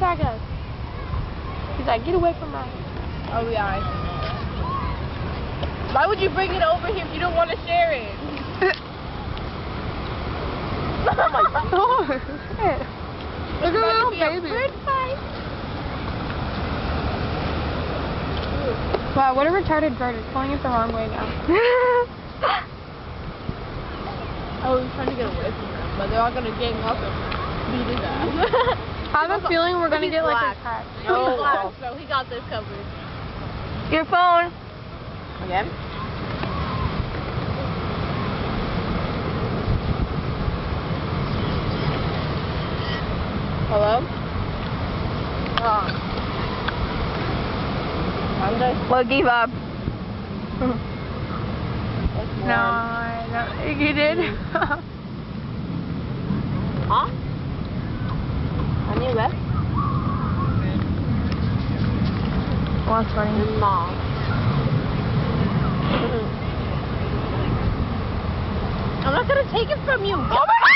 attack us. He's like, get away from us. Oh, yeah. Why would you bring it over here if you don't want to share it? Oh my god. Look at little baby. Wow, what a retarded bird. It's pulling it the wrong way now. Oh, he's trying to get away from them, but they're all going to gang up and beat his ass. I have a feeling we're going to get like attacked. No, he's black, so he got this covered. Your phone. Again? Hello? Oh. I'm just... Well, give up. No, I don't think you did. Huh? Any left? Well, that's funny. Your mom. I'm not gonna take it from you. Oh my god!